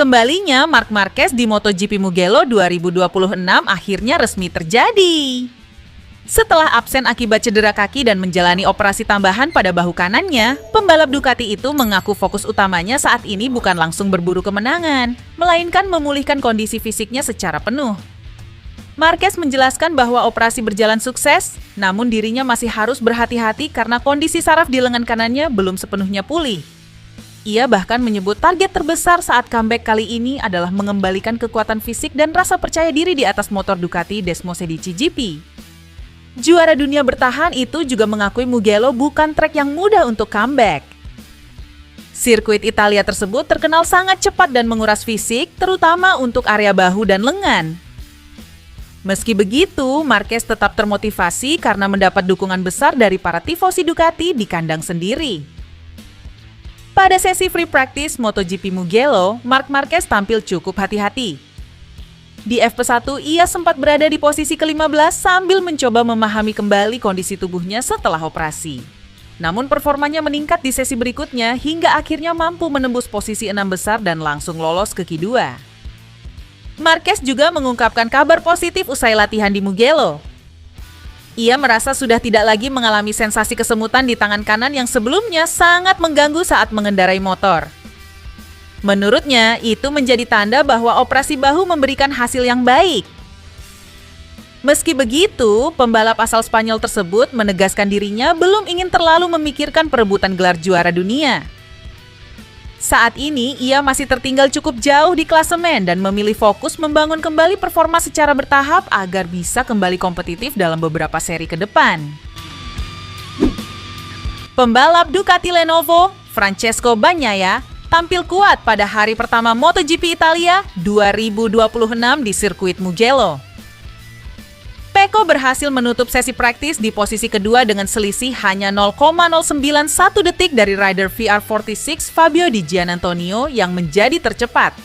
Kembalinya Marc Marquez di MotoGP Mugello 2026 akhirnya resmi terjadi. Setelah absen akibat cedera kaki dan menjalani operasi tambahan pada bahu kanannya, pembalap Ducati itu mengaku fokus utamanya saat ini bukan langsung berburu kemenangan, melainkan memulihkan kondisi fisiknya secara penuh. Marquez menjelaskan bahwa operasi berjalan sukses, namun dirinya masih harus berhati-hati karena kondisi saraf di lengan kanannya belum sepenuhnya pulih. Ia bahkan menyebut target terbesar saat comeback kali ini adalah mengembalikan kekuatan fisik dan rasa percaya diri di atas motor Ducati Desmosedici GP. Juara dunia bertahan itu juga mengakui Mugello bukan trek yang mudah untuk comeback. Sirkuit Italia tersebut terkenal sangat cepat dan menguras fisik, terutama untuk area bahu dan lengan. Meski begitu, Marquez tetap termotivasi karena mendapat dukungan besar dari para tifosi Ducati di kandang sendiri. Pada sesi free practice MotoGP Mugello, Marc Marquez tampil cukup hati-hati. Di FP1, ia sempat berada di posisi ke-15 sambil mencoba memahami kembali kondisi tubuhnya setelah operasi. Namun performanya meningkat di sesi berikutnya hingga akhirnya mampu menembus posisi 6 besar dan langsung lolos ke Q2. Marquez juga mengungkapkan kabar positif usai latihan di Mugello. Ia merasa sudah tidak lagi mengalami sensasi kesemutan di tangan kanan yang sebelumnya sangat mengganggu saat mengendarai motor. Menurutnya, itu menjadi tanda bahwa operasi bahu memberikan hasil yang baik. Meski begitu, pembalap asal Spanyol tersebut menegaskan dirinya belum ingin terlalu memikirkan perebutan gelar juara dunia. Saat ini, ia masih tertinggal cukup jauh di klasemen dan memilih fokus membangun kembali performa secara bertahap agar bisa kembali kompetitif dalam beberapa seri ke depan. Pembalap Ducati Lenovo, Francesco Bagnaia, tampil kuat pada hari pertama MotoGP Italia 2026 di sirkuit Mugello. Pecco berhasil menutup sesi praktis di posisi kedua dengan selisih hanya 0,091 detik dari rider VR46 Fabio Di Giannantonio yang menjadi tercepat.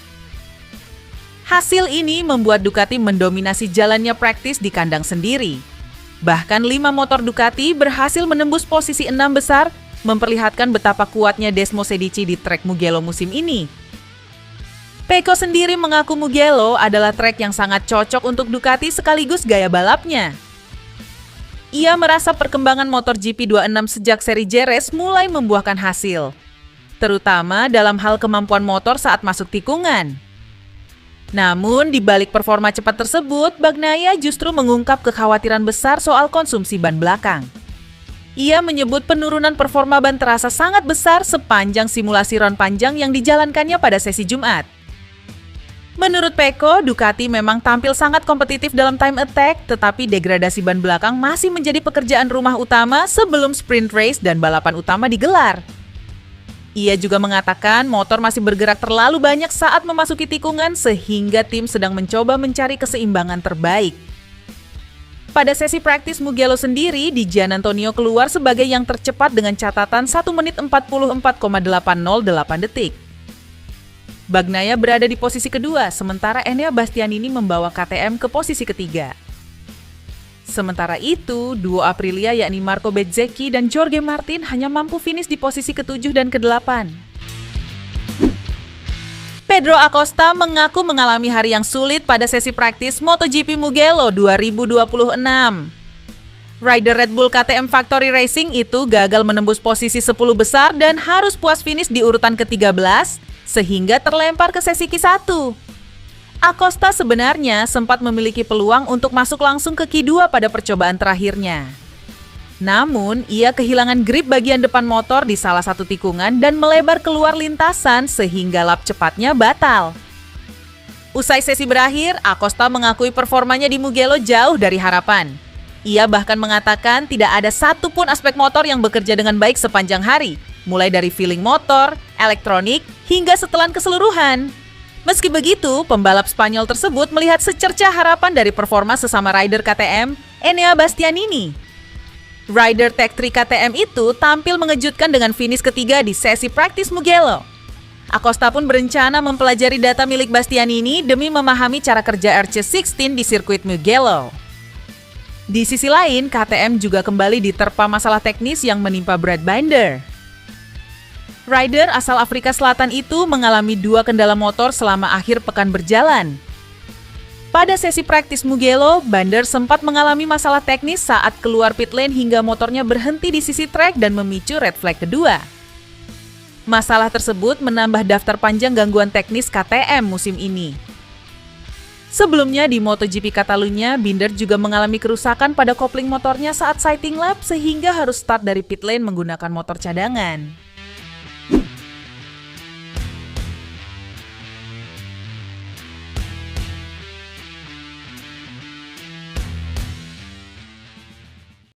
Hasil ini membuat Ducati mendominasi jalannya praktis di kandang sendiri. Bahkan 5 motor Ducati berhasil menembus posisi 6 besar, memperlihatkan betapa kuatnya Desmosedici di trek Mugello musim ini. Pecco sendiri mengaku Mugello adalah trek yang sangat cocok untuk Ducati sekaligus gaya balapnya. Ia merasa perkembangan motor GP26 sejak seri Jerez mulai membuahkan hasil, terutama dalam hal kemampuan motor saat masuk tikungan. Namun, di balik performa cepat tersebut, Bagnaia justru mengungkap kekhawatiran besar soal konsumsi ban belakang. Ia menyebut penurunan performa ban terasa sangat besar sepanjang simulasi round panjang yang dijalankannya pada sesi Jumat. Menurut Pecco, Ducati memang tampil sangat kompetitif dalam time attack, tetapi degradasi ban belakang masih menjadi pekerjaan rumah utama sebelum sprint race dan balapan utama digelar. Ia juga mengatakan motor masih bergerak terlalu banyak saat memasuki tikungan sehingga tim sedang mencoba mencari keseimbangan terbaik. Pada sesi praktis Mugello sendiri, Di Giannantonio keluar sebagai yang tercepat dengan catatan 1 menit 44,808 detik. Bagnaia berada di posisi kedua, sementara Enea Bastianini membawa KTM ke posisi ketiga. Sementara itu, duo Aprilia yakni Marco Bezzecchi dan Jorge Martin hanya mampu finish di posisi ke-7 dan ke-8. Pedro Acosta mengaku mengalami hari yang sulit pada sesi praktis MotoGP Mugello 2026. Rider Red Bull KTM Factory Racing itu gagal menembus posisi 10 besar dan harus puas finish di urutan ke-13, sehingga terlempar ke sesi Q1. Acosta sebenarnya sempat memiliki peluang untuk masuk langsung ke Q2 pada percobaan terakhirnya. Namun, ia kehilangan grip bagian depan motor di salah satu tikungan dan melebar keluar lintasan sehingga lap cepatnya batal. Usai sesi berakhir, Acosta mengakui performanya di Mugello jauh dari harapan. Ia bahkan mengatakan tidak ada satupun aspek motor yang bekerja dengan baik sepanjang hari, mulai dari feeling motor, elektronik, hingga setelan keseluruhan. Meski begitu, pembalap Spanyol tersebut melihat secercah harapan dari performa sesama rider KTM, Enea Bastianini. Rider Tech 3 KTM itu tampil mengejutkan dengan finish ketiga di sesi praktis Mugello. Acosta pun berencana mempelajari data milik Bastianini demi memahami cara kerja RC16 di sirkuit Mugello. Di sisi lain, KTM juga kembali diterpa masalah teknis yang menimpa Brad Binder. Rider asal Afrika Selatan itu mengalami 2 kendala motor selama akhir pekan berjalan. Pada sesi praktis Mugello, Binder sempat mengalami masalah teknis saat keluar pit lane hingga motornya berhenti di sisi trek dan memicu red flag kedua. Masalah tersebut menambah daftar panjang gangguan teknis KTM musim ini. Sebelumnya di MotoGP Catalunya, Binder juga mengalami kerusakan pada kopling motornya saat sighting lap sehingga harus start dari pit lane menggunakan motor cadangan.